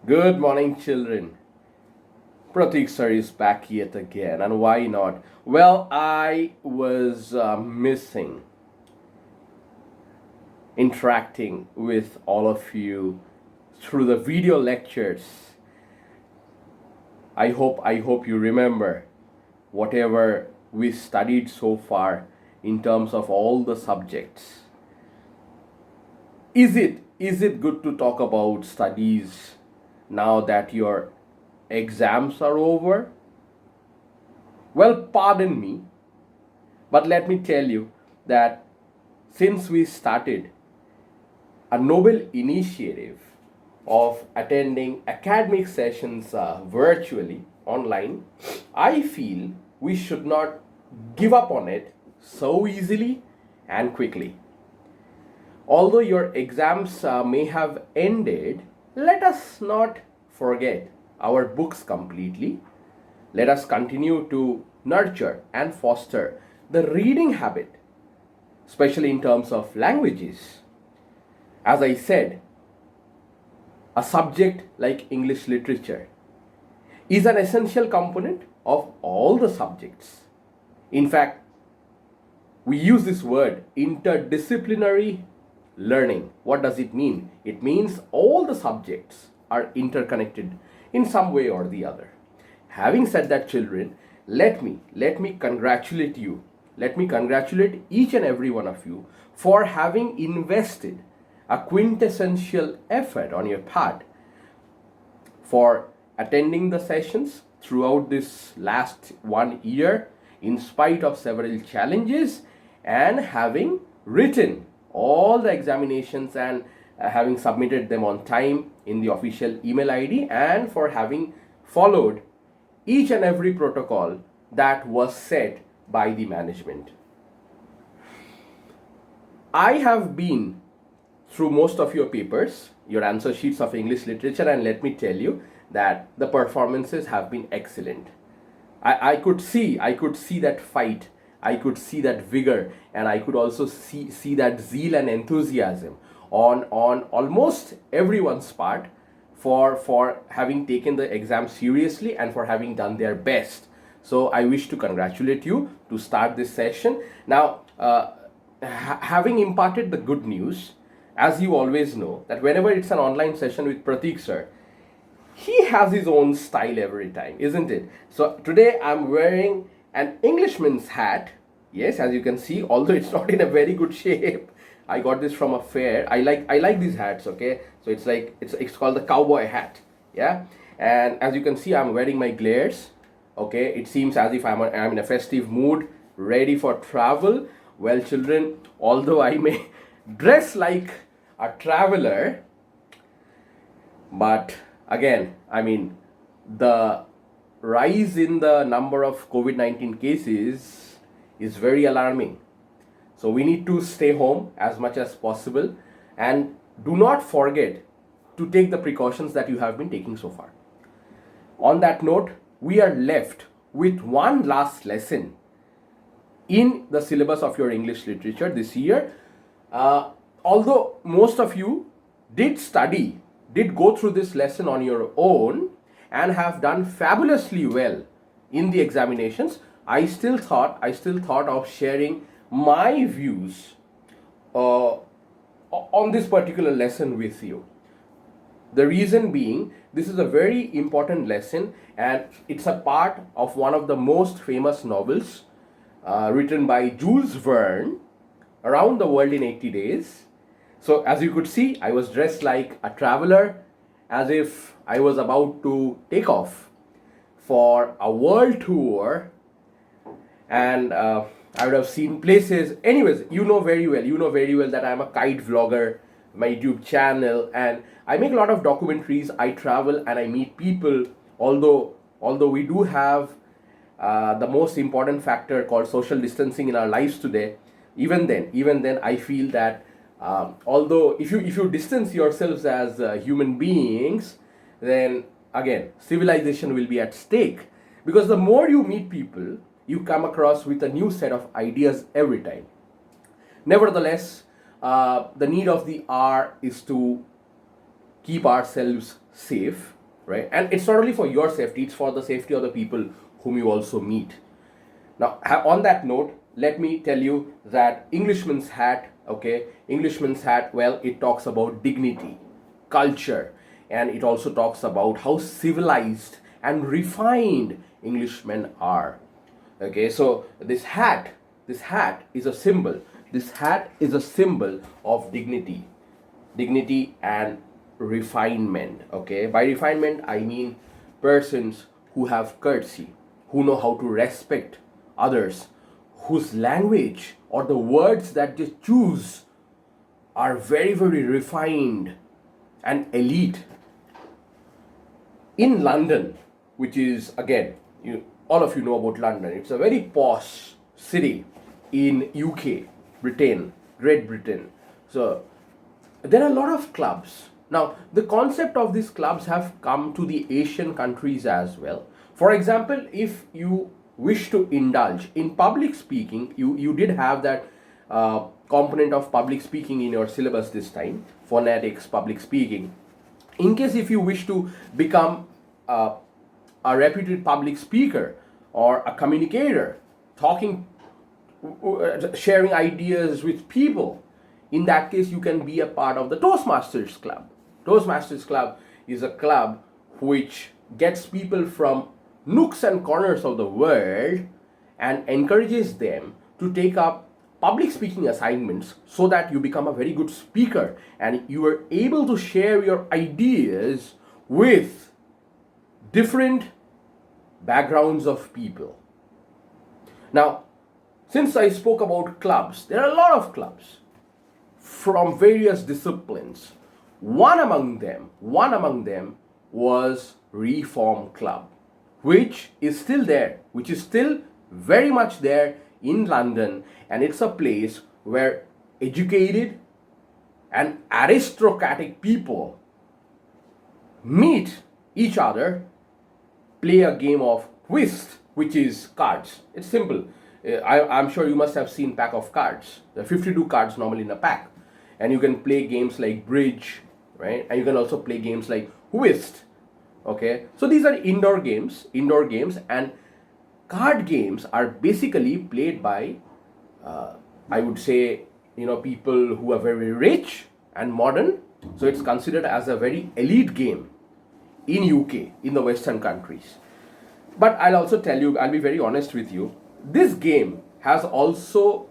Good morning, children. Pratik sir is back yet again, and why not? Well, I was missing interacting with all of you through the video lectures. I hope you remember whatever we studied so far in terms of all the subjects. Is it good to talk about studies now that your exams are over? Well, pardon me, but let me tell you that since we started a noble initiative of attending academic sessions virtually online, I feel we should not give up on it so easily and quickly. Although your exams may have ended, let us not forget our books completely. Let us continue to nurture and foster the reading habit, especially in terms of languages. As I said, a subject like English literature is an essential component of all the subjects. In fact, we use this word interdisciplinary learning. What does it mean? It means all the subjects are interconnected in some way or the other. Having said that, children, let me congratulate you. Let me congratulate each and every one of you for having invested a quintessential effort on your part for attending the sessions throughout this last 1 year in spite of several challenges, and having written all the examinations and having submitted them on time in the official email ID, and for having followed each and every protocol that was set by the management. I have been through most of your papers, your answer sheets of English literature, and let me tell you that the performances have been excellent. I could see that fight, I could see that vigor, and I could also see that zeal and enthusiasm on almost everyone's part for having taken the exam seriously and for having done their best. So I wish to congratulate you to start this session. Now, having imparted the good news, as you always know, that whenever it's an online session with Pratik sir, he has his own style every time, isn't it? So today I'm wearing an Englishman's hat. Yes, as you can see, although it's not in a very good shape. I got this from a fair. I like these hats, okay? So it's like it's called the cowboy hat. Yeah? And as you can see, I'm wearing my glares. Okay, it seems as if I'm in a festive mood, ready for travel. Well, children, although I may dress like a traveler, but again, I mean, the rise in the number of COVID-19 cases is very alarming. So we need to stay home as much as possible, and do not forget to take the precautions that you have been taking so far. On that note, we are left with one last lesson in the syllabus of your English literature this year. Although most of you did go through this lesson on your own and have done fabulously well in the examinations, I still thought of sharing my views on this particular lesson with you. The reason being, this is a very important lesson, and it's a part of one of the most famous novels written by Jules Verne, Around the World in 80 Days. So as you could see, I was dressed like a traveler, as if I was about to take off for a world tour, and I would have seen places. Anyways, you know very well that I'm a kite vlogger, my YouTube channel, and I make a lot of documentaries. I travel and I meet people. Although we do have the most important factor called social distancing in our lives today, even then I feel that although if you distance yourselves as human beings, then again civilization will be at stake, because the more you meet people, you come across with a new set of ideas every time. Nevertheless, the need of the hour is to keep ourselves safe, right? And it's not only for your safety, it's for the safety of the people whom you also meet. Now, on that note, let me tell you that Englishman's hat, okay, Englishman's hat, well, it talks about dignity, culture, and it also talks about how civilized and refined Englishmen are. Okay, so this hat is a symbol. This hat is a symbol of dignity and refinement. Okay, by refinement I mean persons who have courtesy, who know how to respect others, whose language or the words that they choose are very, very refined and elite. In London, which is, again, all of you know about London, it's a very posh city in UK, Britain, Great Britain. So there are a lot of clubs. Now, the concept of these clubs have come to the Asian countries as well. For example, if you wish to indulge in public speaking, you did have that component of public speaking in your syllabus this time, phonetics, public speaking. In case if you wish to become a reputed public speaker or a communicator, talking, sharing ideas with people, in that case you can be a part of the Toastmasters Club. Toastmasters Club is a club which gets people from nooks and corners of the world and encourages them to take up public speaking assignments so that you become a very good speaker and you are able to share your ideas with different backgrounds of people. Now, since I spoke about clubs, there are a lot of clubs from various disciplines. One among them was Reform Club, which is still there, which is still very much there in London, and it's a place where educated and aristocratic people meet each other, play a game of whist, which is cards. It's simple. I'm sure you must have seen pack of cards. There are 52 cards normally in a pack, and you can play games like bridge, right? And you can also play games like whist. Okay, so these are indoor games, and card games are basically played by, I would say, people who are very rich and modern. So it's considered as a very elite game in UK, in the Western countries. But I'll also tell you, I'll be very honest with you, this game has also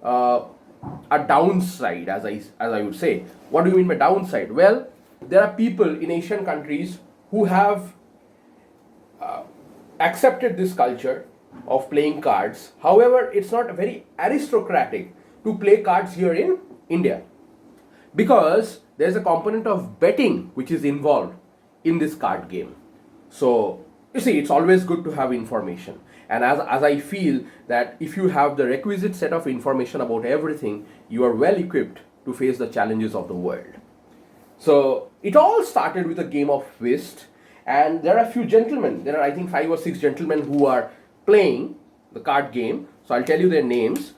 a downside, as I would say. What do you mean by downside? Well, there are people in Asian countries who have accepted this culture of playing cards. However, it's not very aristocratic to play cards here in India, because there's a component of betting which is involved in this card game. So you see, it's always good to have information, and as I feel that if you have the requisite set of information about everything, you are well equipped to face the challenges of the world. So it all started with a game of whist, and there are a few gentlemen. There are, I think, 5 or 6 gentlemen who are playing the card game. So I'll tell you their names.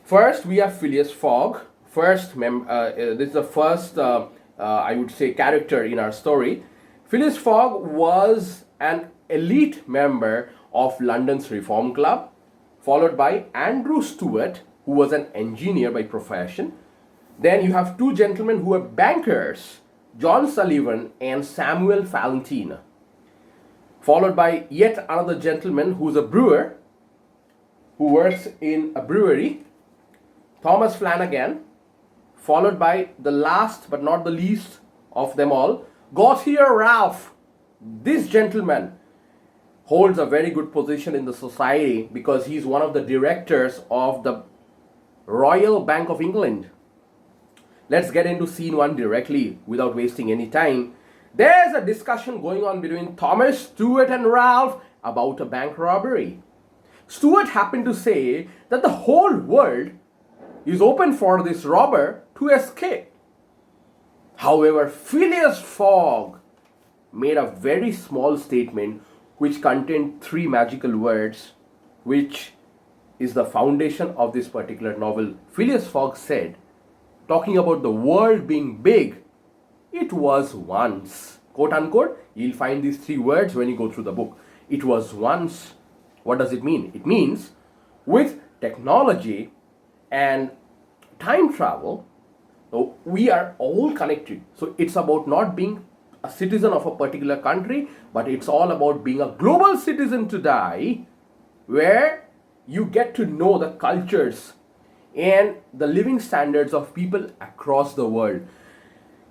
First, we have Phileas Fogg. This is the first, I would say, character in our story. Phileas Fogg was an elite member of London's Reform Club, followed by Andrew Stuart, who was an engineer by profession. Then you have 2 gentlemen who were bankers, John Sullivan and Samuel Fallentin, followed by yet another gentleman who's a brewer, who works in a brewery, Thomas Flanagan, followed by the last but not the least of them all, Gauthier Ralph. This gentleman holds a very good position in the society because he's one of the directors of the Royal Bank of England. Let's get into scene 1 directly without wasting any time. There's a discussion going on between Thomas, Stuart and Ralph about a bank robbery. Stuart happened to say that the whole world is open for this robber to escape. However, Phileas Fogg made a very small statement which contained 3 magical words, which is the foundation of this particular novel. Phileas Fogg said, talking about the world being big, "It was once." quote unquote. You'll find these three words when you go through the book. It was once. What does it mean? It means with technology and time travel, we are all connected. So it's about not being a citizen of a particular country, but it's all about being a global citizen today, where you get to know the cultures and the living standards of people across the world.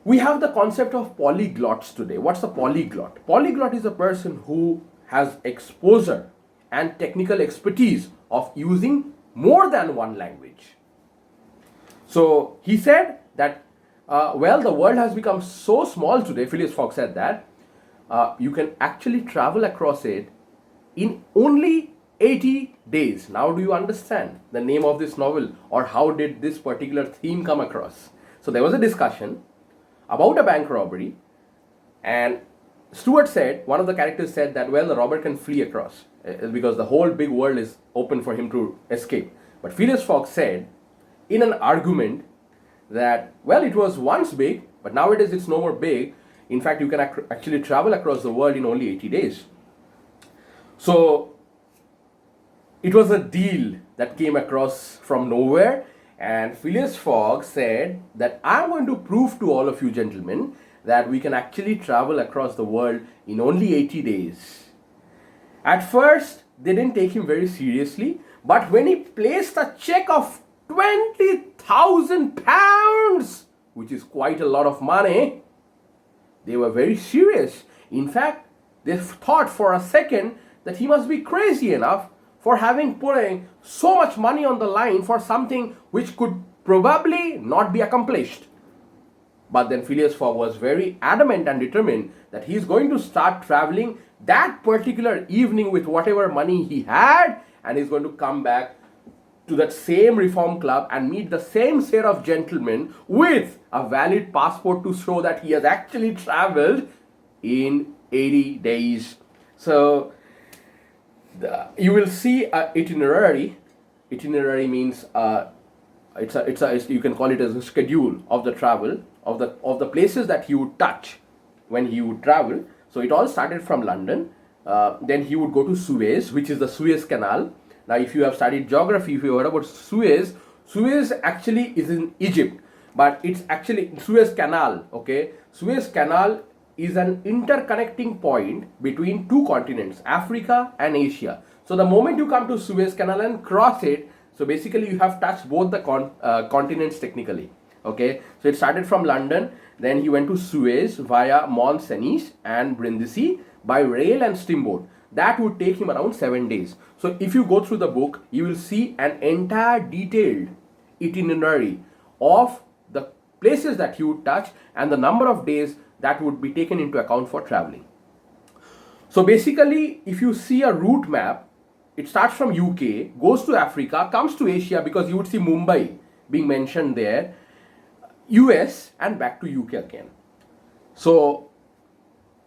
We have the concept of polyglots today. What's a polyglot? Polyglot is a person who has exposure and technical expertise of using more than one language. So he said that, the world has become so small today, Phileas Fogg said that, you can actually travel across it in only 80 days. Now do you understand the name of this novel, or how did this particular theme come across? So there was a discussion about a bank robbery, and Stuart said, one of the characters said that, the robber can flee across because the whole big world is open for him to escape. But Phileas Fogg said in an argument that, it was once big, but nowadays it's no more big. In fact, you can actually travel across the world in only 80 days. So it was a deal that came across from nowhere, and Phileas Fogg said that, I'm going to prove to all of you gentlemen that we can actually travel across the world in only 80 days. At first, they didn't take him very seriously, but when he placed a check of 20,000 pounds, which is quite a lot of money, they were very serious. In fact, they thought for a second that he must be crazy enough for putting so much money on the line for something which could probably not be accomplished. But then Phileas Fogg was very adamant and determined that he's going to start traveling that particular evening with whatever money he had, and he's going to come back to that same reform club and meet the same set of gentlemen with a valid passport to show that he has actually traveled in 80 days. So you will see an itinerary. Itinerary means you can call it as a schedule of the travel of the places that he would touch when he would travel. So it all started from London. Then he would go to Suez, which is the Suez Canal. Now, if you have studied geography, if you heard about Suez actually is in Egypt, but it's actually Suez Canal. Okay, Suez Canal is an interconnecting point between two continents, Africa and Asia. So the moment you come to Suez Canal and cross it, so basically you have touched both the continents technically. Okay, so it started from London, then he went to Suez via Mont Cenis and Brindisi by rail and steamboat. That would take him around 7 days. So if you go through the book, you will see an entire detailed itinerary of the places that he would touch and the number of days that would be taken into account for traveling. So basically, if you see a route map, it starts from UK, goes to Africa, comes to Asia, because you would see Mumbai being mentioned there, US, and back to UK again. So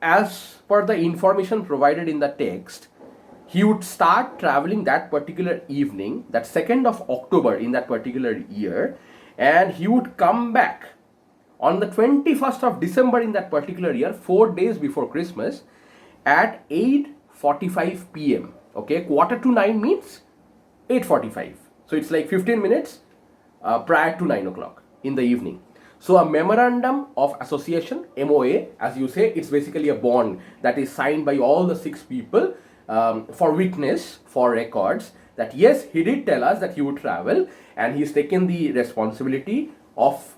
as per the information provided in the text, he would start traveling that particular evening, that 2nd of October in that particular year, and he would come back on the 21st of December in that particular year, 4 days before Christmas, at 8:45 p.m. Okay, 8:45 means 8:45. So it's like 15 minutes prior to 9 o'clock in the evening. So a Memorandum of Association, MOA, as you say, it's basically a bond that is signed by all the 6 people for witness, for records, that yes, he did tell us that he would travel, and he's taken the responsibility of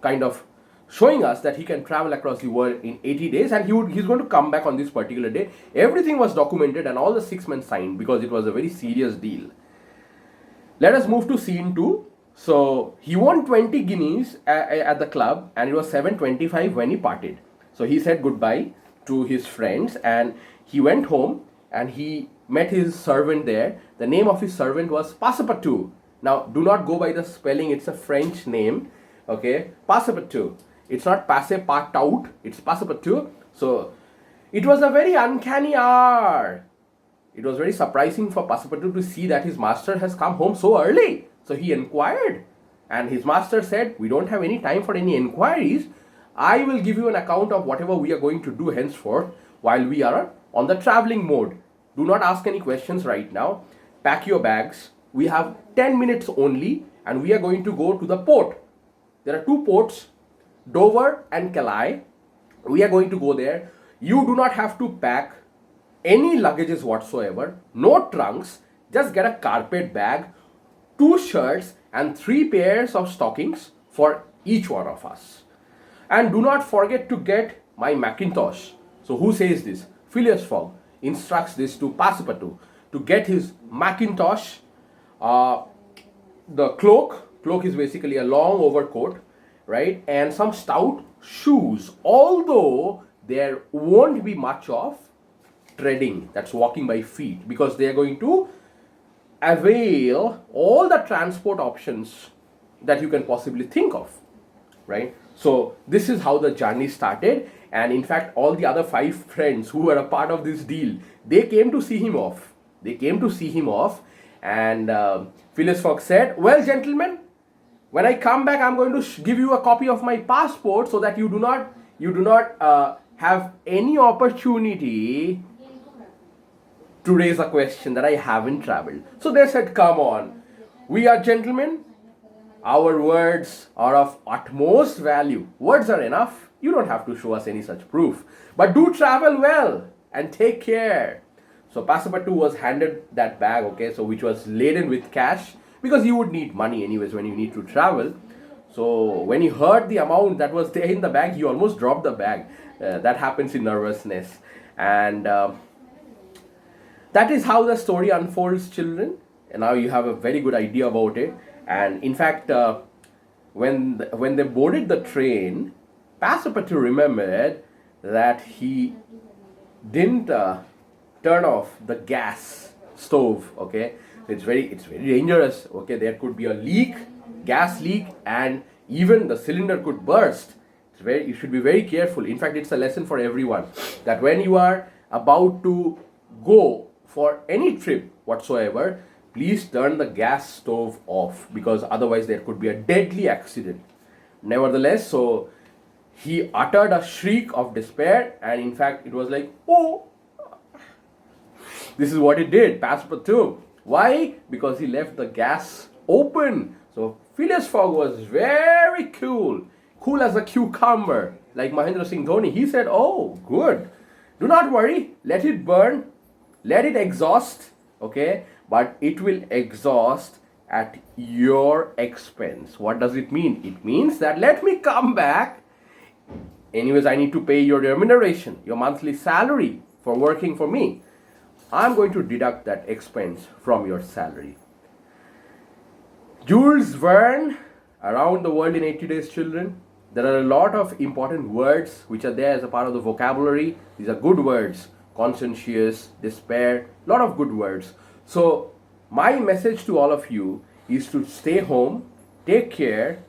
kind of showing us that he can travel across the world in 80 days, and he's going to come back on this particular day. Everything was documented and all the 6 men signed because it was a very serious deal. Let us move to scene 2. So he won 20 guineas at the club, and it was 7:25 when he parted. So he said goodbye to his friends and he went home, and he met his servant there. The name of his servant was Passepartout. Now do not go by the spelling, it's a French name. Okay, Passepartout. It's not Passepartout, it's Passepartout. So it was a very uncanny hour. It was very surprising for Passepartout to see that his master has come home so early. So he inquired, and his master said, "We don't have any time for any inquiries. I will give you an account of whatever we are going to do henceforth while we are on the traveling mode. Do not ask any questions right now. Pack your bags. We have 10 minutes only and we are going to go to the port. There are two ports, Dover and Calais. We are going to go there. You do not have to pack any luggages whatsoever, no trunks, just get a carpet bag, 2 shirts and 3 pairs of stockings for each one of us. And do not forget to get my Macintosh. So who says this? Phileas Fogg instructs this to Passepartout to get his Macintosh, the cloak is basically a long overcoat, right? And some stout shoes, although there won't be much of treading, that's walking by feet, because they are going to avail all the transport options that you can possibly think of, right? So this is how the journey started, and in fact all the other 5 friends who were a part of this deal, they came to see him off. And Phileas Fogg said, well gentlemen, when I come back I'm going to give you a copy of my passport so that you do not have any opportunity to raise a question that I haven't traveled. So they said, come on, we are gentlemen, our words are of utmost value. Words are enough. You don't have to show us any such proof. But do travel well and take care. So Passepartout was handed that bag, okay, so which was laden with cash, because you would need money anyways when you need to travel. So when he heard the amount that was there in the bag, he almost dropped the bag. That happens in nervousness. And that is how the story unfolds, children. And now you have a very good idea about it. And in fact, when they boarded the train, Passepartout remembered that he didn't turn off the gas stove. Okay, it's very dangerous. Okay, there could be a leak, gas leak, and even the cylinder could burst. You should be very careful. In fact, it's a lesson for everyone that when you are about to go for any trip whatsoever, please turn the gas stove off, because otherwise there could be a deadly accident. Nevertheless, so he uttered a shriek of despair, and in fact it was like, oh, this is what he did, Passepartout. Why? Because he left the gas open. So Phileas Fogg was very cool as a cucumber, like Mahendra Singh Dhoni. He said, oh, good, do not worry, let it burn, let it exhaust, okay, but it will exhaust at your expense. What does it mean? It means that let me come back. Anyways, I need to pay your remuneration, your monthly salary for working for me. I'm going to deduct that expense from your salary. Jules Verne, Around the World in 80 Days, children. There are a lot of important words which are there as a part of the vocabulary. These are good words. Conscientious, despair, a lot of good words. So my message to all of you is to stay home, take care,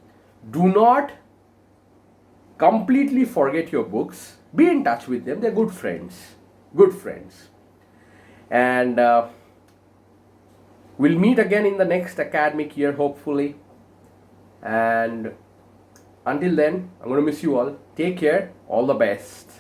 do not completely forget your books, be in touch with them, they're good friends. And we'll meet again in the next academic year, hopefully. And until then, I'm going to miss you all. Take care, all the best.